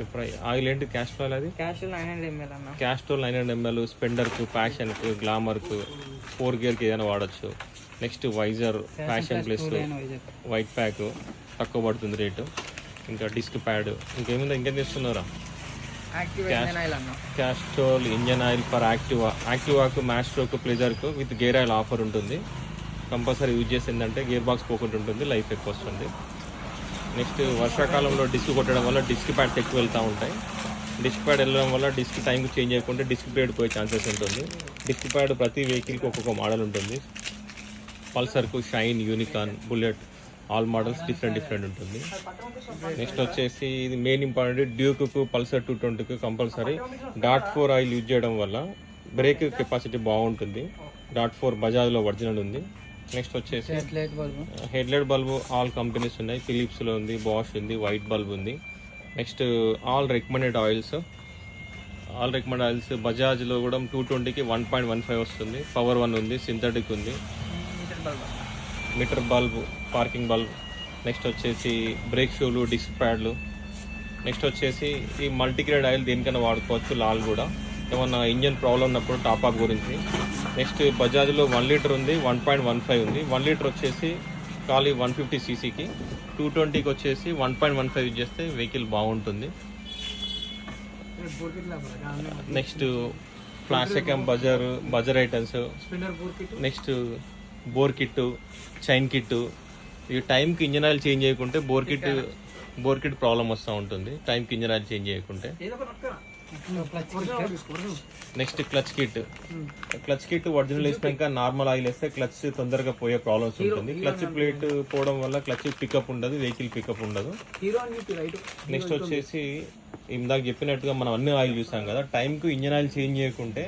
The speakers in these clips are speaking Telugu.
ఇప్పుడు ఆయిల్ ఏంటి క్యాస్ట్రాల్? అది క్యాస్ట్రాల్ 900 ml అన్న. క్యాస్ట్రాల్ 900 ml స్పెండర్కు, ప్యాషన్కు, గ్లామర్కు, 4 గేర్కి ఏదైనా వాడచ్చు. Next visor, Passion Plus, white pack తక్కువ పడుతుంది రేటు. ఇంకా డిస్క్ ప్యాడ్, ఇంకేముందో ఇంకేం తెస్తున్నారా? క్యాస్ట్రోల్ ఇంజన్ ఆయిల్ ఫర్ యాక్టివాకు, మ్యాస్ట్రోకు, ప్లెజర్కు విత్ గేర్ ఆయిల్ ఆఫర్ ఉంటుంది. కంపల్సరీ యూజ్ చేసిందంటే గేర్ బాక్స్ పోకుండా ఉంటుంది, లైఫ్ ఎక్కువ వస్తుంది. నెక్స్ట్ వర్షాకాలంలో డిస్క్ కొట్టడం వల్ల డిస్క్ ప్యాడ్స్ ఎక్కువ వెళ్తూ ఉంటాయి. డిస్క్ ప్యాడ్ వెళ్ళడం వల్ల డిస్క్ టైంకి చేంజ్ చేయకుంటే డిస్క్ ప్లేట్ పోయే ఛాన్సెస్ ఉంటుంది. డిస్క్ ప్యాడ్ ప్రతి వెహికల్కి ఒక్కొక్క మోడల్ ఉంటుంది. పల్సర్కు Shine, Unicorn, Bullet, all models different ఉంటుంది. నెక్స్ట్ వచ్చేసి ఇది మెయిన్ ఇంపార్టెంట్, డ్యూకు, పల్సర్ 220కు కంపల్సరీ .4 ఆయిల్ యూజ్ చేయడం వల్ల బ్రేక్ కెపాసిటీ బాగుంటుంది. .4 బజాజ్లో ఒరిజినల్ ఉంది. నెక్స్ట్ వచ్చేసి headlight bulb all companies ఉన్నాయి. ఫిలిప్స్లో ఉంది, బాష్ ఉంది, వైట్ బల్బ్ ఉంది. నెక్స్ట్ ఆల్ రికమెండెడ్ ఆయిల్స్ బజాజ్లో కూడా 220కి 1.15 వస్తుంది. పవర్ 1 ఉంది, సింథటిక్ ఉంది, meter bulb, parking bulb. Next వచ్చేసి బ్రేక్ షూలు, డిస్క్ ప్యాడ్లు. నెక్స్ట్ వచ్చేసి ఈ మల్టీగ్రేడ్ ఆయిల్ దేనికైనా వాడుకోవచ్చు. లాల్ కూడా ఏమన్నా ఇంజన్ ప్రాబ్లం ఉన్నప్పుడు టాప్ అప్ గురించి. నెక్స్ట్ బజాజ్లో 1 లీటర్ ఉంది, 1.15 ఉంది. 1 లీటర్ వచ్చేసి ఖాళీ 150 cc, 220కి వచ్చేసి 1.15 యూజ్ చేస్తే వెహికల్ బాగుంటుంది. Next plastic buzzer items. Next bore kit, chain kit. ఈ టైంకి ఇంజన్ ఆయిల్ చేంజ్ చేయకుంటే బోర్ కిట్ ప్రాబ్లం వస్తూ ఉంటుంది, టైంకి ఇంజన్ ఆయిల్ చేంజ్ చేయకుంటే. నెక్స్ట్ క్లచ్ కిట్ ఒరిజినల్ వేసినాక నార్మల్ ఆయిల్ వేస్తే క్లచ్ తొందరగా పోయే ప్రాబ్లమ్స్ ఉంటుంది. క్లచ్ ప్లేట్ పోవడం వల్ల క్లచ్ పికప్ ఉండదు, వెహికల్ పికప్ ఉండదు. నెక్స్ట్ వచ్చేసి ఇందాక చెప్పినట్టుగా మనం అన్ని ఆయిల్ చూసాం కదా, టైంకు ఇంజన్ ఆయిల్ చేంజ్ చేయకుంటే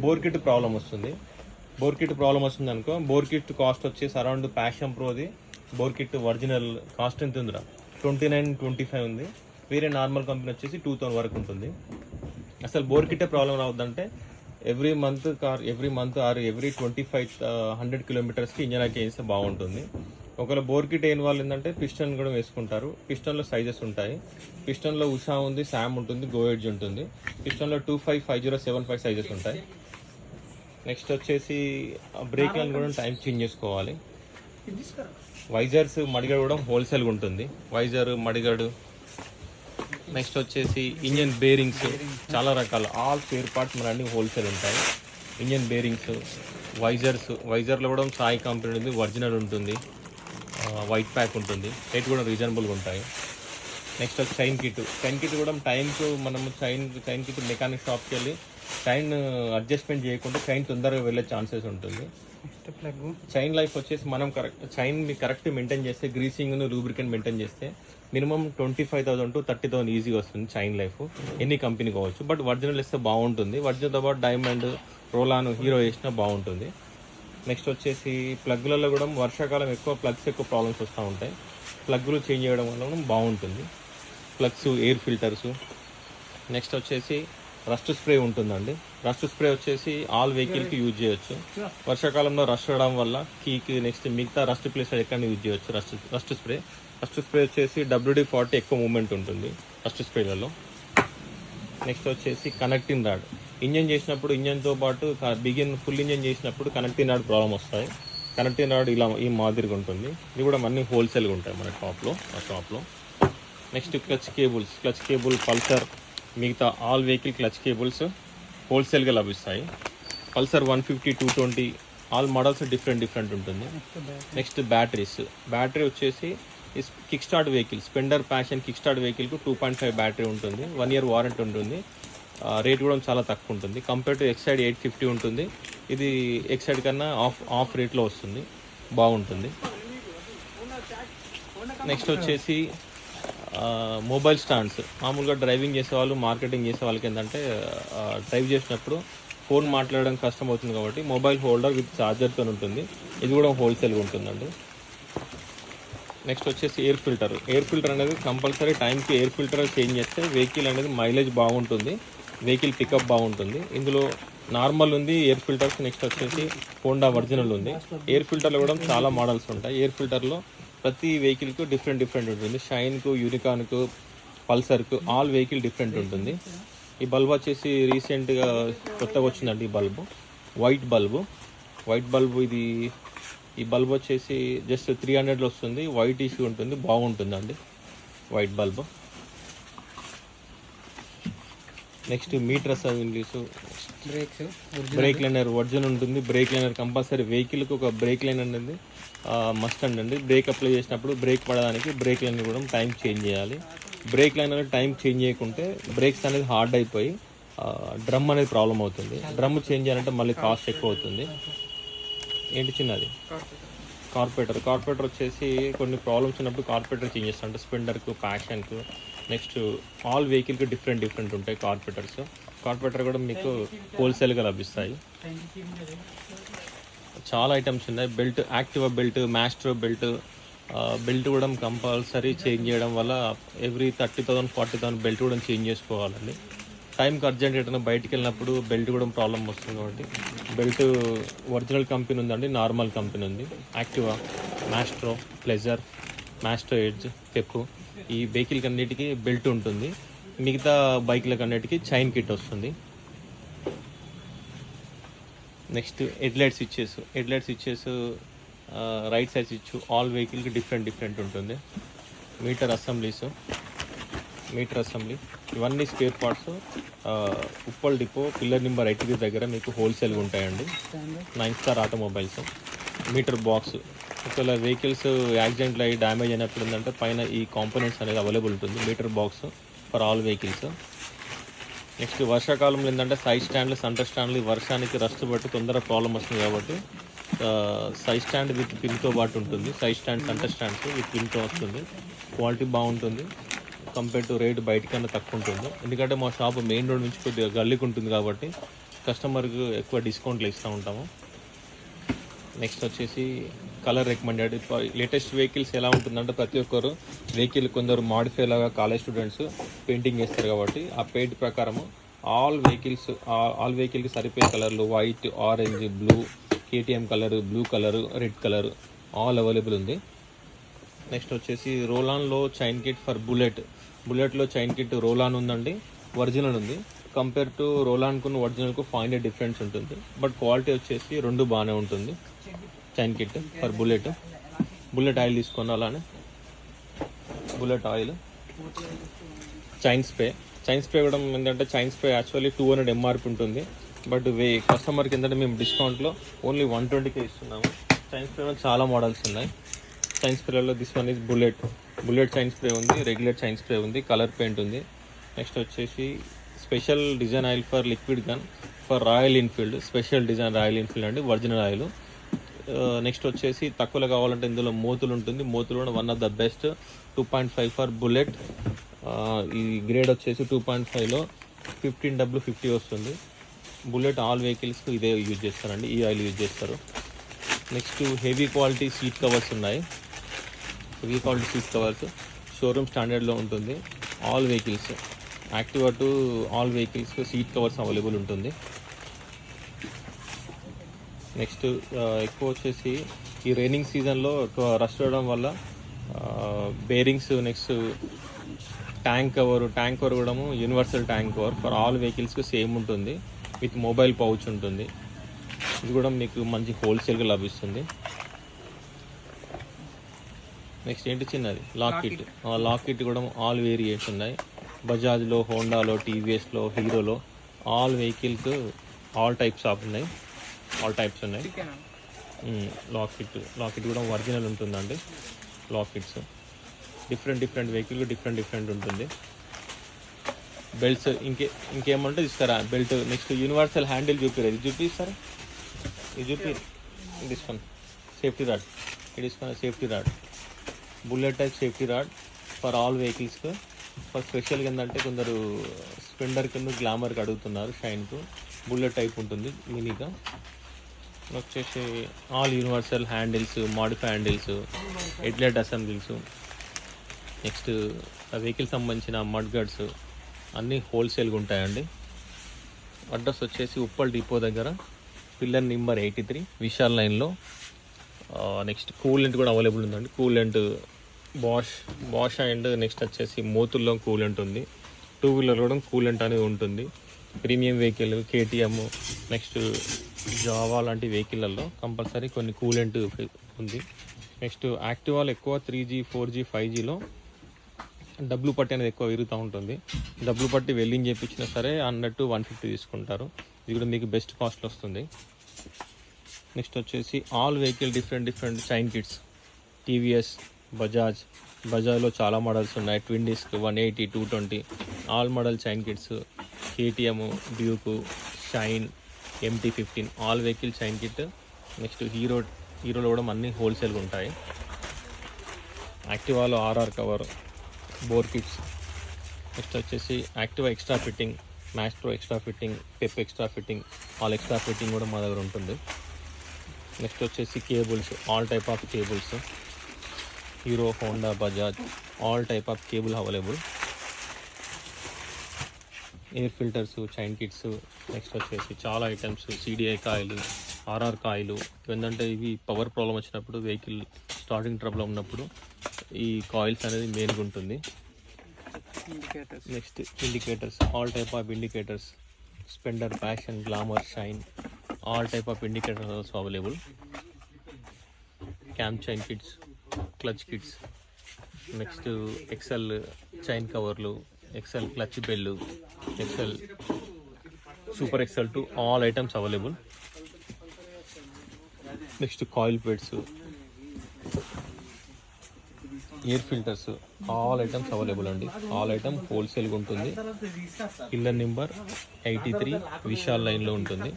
బోర్ కిట్ ప్రాబ్లం వస్తుంది. అనుకో, బోర్ కిట్ కాస్ట్ వచ్చేసి అరౌండ్ ప్యాషన్ ప్రోది బోర్ కిట్ ఒరిజినల్ కాస్ట్ ఎంత ఉందిరా? 29-25 ఉంది. వేరే నార్మల్ కంపెనీ వచ్చేసి 2000 వరకు ఉంటుంది. అసలు బోర్ కిట్టే ప్రాబ్లం రావద్దంటే ఎవ్రీ మంత్ ఆర్ ఎవ్రీ 2500 కిలోమీటర్స్కి ఇంజన్ ఆయిల్ చేస్తే బాగుంటుంది. ఒకవేళ బోర్ కిట్ ఏం వాళ్ళు ఏంటంటే పిస్టన్ కూడా వేసుకుంటారు. పిస్టన్లో సైజెస్ ఉంటాయి. పిస్టన్లో ఉషా ఉంది, శామ్ ఉంటుంది, గోయడ్జ్ ఉంటుంది. పిస్టన్లో 25, 50, 75 సైజెస్ ఉంటాయి. నెక్స్ట్ వచ్చేసి బ్రేక్లను కూడా టైం చేంజ్ చేసుకోవాలి. వైజర్స్ మడిగడు కూడా హోల్సేల్గా ఉంటుంది, వైజర్ మడిగడు. నెక్స్ట్ వచ్చేసి ఇంజన్ బేరింగ్స్ చాలా రకాలు, ఆల్ స్పేర్ పార్ట్స్ మన అన్ని హోల్సేల్ ఉంటాయి. ఇంజన్ బేరింగ్స్, వైజర్లో కూడా సాయి కంపెనీ ఉంది, ఒరిజినల్ ఉంటుంది, వైట్ ప్యాక్ ఉంటుంది, రేట్ కూడా రీజనబుల్గా ఉంటాయి. నెక్స్ట్ వచ్చి చైన్ కిట్ కూడా టైంకు మనము చైన్ కిట్ మెకానిక్ షాప్కి వెళ్ళి చైన్ అడ్జస్ట్మెంట్ చేయకుండా చైన్ తొందరగా వెళ్ళే ఛాన్సెస్ ఉంటుంది. చైన్ లైఫ్ వచ్చేసి మనం చైన్ కరెక్ట్ మెయింటైన్ చేస్తే, గ్రీసింగ్, లూబ్రికెంట్ మెయింటైన్ చేస్తే మినిమం 25,000 to 30,000 ఈజీగా వస్తుంది చైన్ లైఫ్. ఎన్ని కంపెనీ కావచ్చు, బట్ ఒరిజినల్ ఇస్తే బాగుంటుంది. ఒరిజినల్తో పాటు డైమండ్, రోలాన్, హీరో వేసినా బాగుంటుంది. నెక్స్ట్ వచ్చేసి ప్లగ్లలో కూడా వర్షాకాలం ఎక్కువ ప్రాబ్లమ్స్ వస్తూ ఉంటాయి. ప్లగ్లు చేంజ్ చేయడం వల్ల బాగుంటుంది. Plugs, air filters. నెక్స్ట్ వచ్చేసి రస్ట్ స్ప్రే ఉంటుందండి. రస్ట్ స్ప్రే వచ్చేసి ఆల్ వెహికల్కి యూజ్ చేయొచ్చు. వర్షాకాలంలో రష్ అవడం వల్ల కీకి, నెక్స్ట్ మిగతా రస్ట్ ప్లేస్ ఎక్కడ యూజ్ చేయొచ్చు రస్ట్ స్ప్రే వచ్చేసి WD-40 ఎక్కువ మూవ్మెంట్ ఉంటుంది రస్ట్ స్ప్రేలలో. నెక్స్ట్ వచ్చేసి కనెక్టింగ్ రాడ్. ఇంజన్ చేసినప్పుడు ఇంజన్తో పాటు ఫుల్ ఇంజన్ చేసినప్పుడు కనెక్టింగ్ రాడ్ ప్రాబ్లం వస్తాయి. కనెక్టింగ్ రాడ్ ఇలా ఈ మాదిరిగా ఉంటుంది. ఇది కూడా అన్నీ హోల్సేల్గా ఉంటాయి మన షాప్లో. నెక్స్ట్ క్లచ్ కేబుల్, పల్సర్, మిగతా ఆల్ వెహికల్ క్లచ్ కేబుల్స్ హోల్సేల్గా లభిస్తాయి. పల్సర్ 150, 220 ఆల్ మోడల్స్ డిఫరెంట్ ఉంటుంది. నెక్స్ట్ బ్యాటరీ వచ్చేసి కిక్ స్టార్ట్ వెహికల్, స్పెండర్, ప్యాషన్ కిక్ స్టార్ట్ వెహికల్కు 2.5 బ్యాటరీ ఉంటుంది. 1 year వారంటీ ఉంటుంది. రేట్ కూడా చాలా తక్కువ ఉంటుంది. కంపేర్ టు ఎక్సైడ్ 850 ఉంటుంది. ఇది ఎక్సైడ్ కన్నా ఆఫ్ రేట్లో వస్తుంది, బాగుంటుంది. నెక్స్ట్ వచ్చేసి మొబైల్ స్టాండ్స్. మామూలుగా డ్రైవింగ్ చేసేవాళ్ళు, మార్కెటింగ్ చేసే వాళ్ళకి ఏంటంటే డ్రైవ్ చేసినప్పుడు ఫోన్ మాట్లాడడం కష్టం అవుతుంది కాబట్టి మొబైల్ హోల్డర్ విత్ ఛార్జర్తో ఉంటుంది. ఇది కూడా హోల్సేల్గా ఉంటుందండి. నెక్స్ట్ వచ్చేసి ఎయిర్ ఫిల్టర్ అనేది కంపల్సరీ టైంకి ఎయిర్ ఫిల్టర్ చేంజ్ చేస్తే వెహికల్ అనేది మైలేజ్ బాగుంటుంది, వెహికల్ పికప్ బాగుంటుంది. ఇందులో నార్మల్ ఉంది ఎయిర్ ఫిల్టర్స్. నెక్స్ట్ వచ్చేసి హోండా ఒరిజినల్ ఉంది. ఎయిర్ ఫిల్టర్లో కూడా చాలా మోడల్స్ ఉంటాయి. ఎయిర్ ఫిల్టర్లో ప్రతి వెహికల్కు డిఫరెంట్ ఉంటుంది. షైన్కు, యూనికాన్కు, పల్సర్కు ఆల్ వెహికల్ డిఫరెంట్ ఉంటుంది. ఈ బల్బ్ వచ్చేసి రీసెంట్గా కొత్తగా వచ్చిందండి. ఈ బల్బు వైట్ బల్బు ఇది. ఈ బల్బ్ వచ్చేసి జస్ట్ 300లో వస్తుంది. వైట్ ఇష్యూ ఉంటుంది, బాగుంటుందండి white bulb. Next meter assemblies, brake liner original ఉంటుంది. బ్రేక్ లైనర్ కంపల్సరీ వెహికల్కి ఒక బ్రేక్ లైనర్ అనేది మస్ట్ అండి. బ్రేక్ అప్లై చేసినప్పుడు బ్రేక్ పడడానికి బ్రేక్ లైనర్ కూడా టైం చేంజ్ చేయాలి. బ్రేక్ లైనర్ టైం చేంజ్ చేయకుంటే బ్రేక్స్ అనేది హార్డ్ అయిపోయి డ్రమ్ అనేది ప్రాబ్లం అవుతుంది. డ్రమ్ చేంజ్ చేయాలంటే మళ్ళీ కాస్ట్ ఎక్కువ అవుతుంది. ఏంటి చిన్నది కార్పొరేటర్ వచ్చేసి కొన్ని ప్రాబ్లమ్స్ ఉన్నప్పుడు కార్పొరేటర్ చేంజ్ చేస్తాం. అంటే స్పెండర్కు, ప్యాషన్కు, నెక్స్ట్ ఆల్ వెహికల్కి డిఫరెంట్ ఉంటాయి కార్పొరేటర్ కూడా మీకు హోల్సేల్గా లభిస్తాయి. చాలా ఐటమ్స్ ఉన్నాయి. Belt, Activa belt, maestro belt కూడా కంపల్సరీ చేంజ్ చేయడం వల్ల ఎవ్రీ 30,000 40,000 బెల్ట్ కూడా చేంజ్ చేసుకోవాలండి. టైంకి అర్జెంట్ ఎటైనా బయటికి వెళ్ళినప్పుడు బెల్ట్ కూడా ప్రాబ్లం వస్తుంది కాబట్టి బెల్ట్ ఒరిజినల్ కంపెనీ ఉందండి, నార్మల్ కంపెనీ ఉంది. Activa, Maestro, Pleasure, Maestro Edge, Pep, ఈ వెహికల్కి అన్నిటికీ బెల్ట్ ఉంటుంది. మిగతా బైక్లకు అన్నిటికీ చైన్ కిట్ వస్తుంది. Next headlight switches right side switch all వెహికల్కి డిఫరెంట్ ఉంటుంది. మీటర్ అసెంబ్లీ ఇవన్నీ spare parts Uppal depot pillar number 83 దగ్గర మీకు హోల్సేల్గా ఉంటాయండి. 9 స్టార్ ఆటోమొబైల్స్. మీటర్ బాక్స్, ఒకవేళ వెహికల్స్ యాక్సిడెంట్లు అయ్యి డ్యామేజ్ అయినప్పుడు ఏంటంటే పైన ఈ కాంపోనెంట్స్ అనేది అవైలబుల్ ఉంటుంది. Meter box for all vehicles. Next వర్షాకాలంలో ఏంటంటే సైడ్ స్టాండ్లు, సెంటర్ స్టాండ్లు వర్షానికి రస్ట్ బట్టి తొందరగా ప్రాబ్లం వస్తుంది కాబట్టి సైడ్ స్టాండ్ విత్ పిన్తో పాటు ఉంటుంది. Side stand, centre stands with పిన్తో వస్తుంది. క్వాలిటీ బాగుంటుంది. కంపేర్ టు రేట్ బయటకన్నా తక్కువ ఉంటుంది. ఎందుకంటే మా షాప్ మెయిన్ రోడ్ నుంచి కొద్దిగా గల్లీకి ఉంటుంది కాబట్టి కస్టమర్కి ఎక్కువ డిస్కౌంట్లు ఇస్తూ ఉంటాము. నెక్స్ట్ వచ్చేసి కలర్ రికమెండెడ్. లేటెస్ట్ వెహికల్స్ ఎలా ఉంటుందంటే ప్రతి ఒక్కరు వెహికల్ కొందరు మాడిఫై లాగా కాలేజ్ స్టూడెంట్స్ పెయింటింగ్ చేస్తారు కాబట్టి ఆ పెయింట్ ప్రకారము ఆల్ వెహికల్కి సరిపోయే కలర్లు white, orange, blue, KTM colour, blue colour, red colour all available ఉంది. నెక్స్ట్ వచ్చేసి రోలాన్లో చైన్ కిట్ ఫర్ బుల్లెట్లో చైన్ కిట్ రోలాన్ ఉందండి, ఒరిజినల్ ఉంది. కంపేర్ టు రోలాన్కు ఒరిజినల్కు 500 డిఫరెన్స్ ఉంటుంది. బట్ క్వాలిటీ వచ్చేసి రెండు బాగానే ఉంటుంది. Chain kit for Bullet oil తీసుకొని అలానే బుల్లెట్ ఆయిల్. చైన్ స్ప్రే కూడా ఏంటంటే చైన్ స్ప్రే యాక్చువల్లీ 200 ఎంఆర్పి ఉంటుంది. బట్ కస్టమర్కి ఏంటంటే మేము డిస్కౌంట్లో ఓన్లీ 120కే ఇస్తున్నాము. చైన్ స్ప్రేలో చాలా మోడల్స్ ఉన్నాయి. చైన్ స్ప్రేలో this one is Bullet chain spray ఉంది, రెగ్యులర్ చైన్ స్ప్రే ఉంది, కలర్ పెయింట్ ఉంది. నెక్స్ట్ వచ్చేసి special design oil for liquid gun for Royal Enfield. Special design Royal Enfield అండి, ఒరిజినల్ ఆయిల్. నెక్స్ట్ వచ్చేసి తక్కువలో కావాలంటే ఇందులో మోతులు ఉంటుంది. మోతులు కూడా one of the best. 2.5 for Bullet. ఈ గ్రేడ్ వచ్చేసి 2.5లో 15W50 వస్తుంది. బుల్లెట్ ఆల్ వెహికల్స్కి ఇదే యూజ్ చేస్తారండి, ఈ ఆయిల్ యూజ్ చేస్తారు. Next heavy quality seat covers ఉన్నాయి. Heavy quality seat covers showroom స్టాండర్డ్లో ఉంటుంది. All vehicles Activa to all vehicles seat covers available ఉంటుంది. నెక్స్ట్ ఎక్కువ వచ్చేసి ఈ రైనింగ్ సీజన్లో ఎక్కువ రష్ అవడం వల్ల బేరింగ్స్, నెక్స్ట్ ట్యాంక్ కవర్ కూడా universal tank cover for all వెహికల్స్కి సేమ్ ఉంటుంది. విత్ మొబైల్ పౌచ్ ఉంటుంది. ఇది కూడా మీకు మంచి హోల్సేల్గా లభిస్తుంది. నెక్స్ట్ ఏంటి చిన్నది లాక్ కిట్ కూడా ఆల్ వేరియంట్స్ ఉన్నాయి. బజాజ్లో, హోండాలో, టీవీఎస్లో, హీరోలో ఆల్ వెహికల్స్ ఆల్ టైప్స్ ఉన్నాయి. లాక్ కిట్ కూడా ఒరిజినల్ ఉంటుందండి. Lock kits different vehicle different ఉంటుంది. బెల్ట్స్ ఇంకేమంటే ఇస్తారా బెల్ట్. నెక్స్ట్ యూనివర్సల్ హ్యాండిల్ చూపిస్తారా? ఇది తీసుకొని safety rod, safety rod, bullet type safety rod for all వెహికల్స్కి. ఫర్ స్పెషల్గా ఏంటంటే కొందరు స్ప్లెండర్ కింద గ్లామర్కి అడుగుతున్నారు, షైన్కు బుల్లెట్ టైప్ ఉంటుంది మినీగా. వచ్చేసి all universal handles, modify handles, headlight assemblies. Next vehicle సంబంధించిన మడ్ గర్డ్స్ అన్నీ హోల్సేల్గా ఉంటాయండి. అడ్రస్ వచ్చేసి ఉప్పల్ డిపో దగ్గర, పిల్లర్ నెంబర్ 83, విశాల్ లైన్లో. నెక్స్ట్ కూలెంట్ కూడా అవైలబుల్ ఉందండి. కూలెంట్ బాష్ అండ్ నెక్స్ట్ వచ్చేసి మోతుల్లో కూలెంట్ ఉంది. 2 వీలర్ కూడా కూలెంట్ అనేది ఉంటుంది. Premium vehicle KTM next Java లాంటి వెహికల్లో కంపల్సరీ కొన్ని కూలెంట్ ఉంది. నెక్స్ట్ యాక్టివాలో ఎక్కువ 3G 4G 5Gలో డబ్బులు పట్టి అనేది ఎక్కువ విరుగుతూ ఉంటుంది. డబ్బులు పట్టి వెల్డింగ్ చేయించినా సరే 100 to 150 తీసుకుంటారు. ఇది కూడా మీకు బెస్ట్ కాస్ట్లో వస్తుంది. నెక్స్ట్ వచ్చేసి all vehicle different chain kits. TVS, బజాజ్లో చాలా మోడల్స్ ఉన్నాయి. Twin disc 180 220 all model chain kits. KTM, Duke, Shine, MT-15 all vehicle chain kit. Next హీరోలో కూడా అన్ని హోల్సేల్గా ఉంటాయి. యాక్టివాలో RR cover, bore kits. Next వచ్చేసి Activa extra fitting, Maestro extra fitting, Pep extra fitting all extra fitting కూడా మా దగ్గర ఉంటుంది. నెక్స్ట్ వచ్చేసి cables, all type of cables. Hero, Honda, Bajaj all type of cable available. Air filters, chain kits. Next వచ్చేసి చాలా items, CDI coil, RR coil. ఏంటంటే ఇవి పవర్ ప్రాబ్లం వచ్చినప్పుడు వెహికల్ స్టార్టింగ్ ట్రబుల్ ఉన్నప్పుడు ఈ కాయిల్స్ అనేది మెయిన్గా ఉంటుంది. Next indicators, all type of indicators. Splendor, Passion, Glamour, Shine all type of indicators also available. Cam chain kits, clutch kits. Next XL chain కవర్లు, XL clutch bell, XL super XL to all items available. Next coil plates, air filters all items available అండి. ఆల్ ఐటమ్ హోల్సేల్గా ఉంటుంది. పిల్లర్ నెంబర్ 83 విశాల్ లైన్లో ఉంటుంది.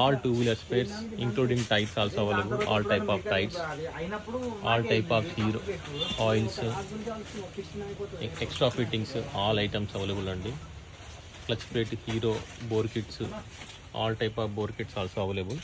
All 2 wheeler spares including tyres also available. All type of tyres, all type of Hero oils, extra fittings all items available అండి. Clutch plate, Hero bore kits all type of bore kits also available.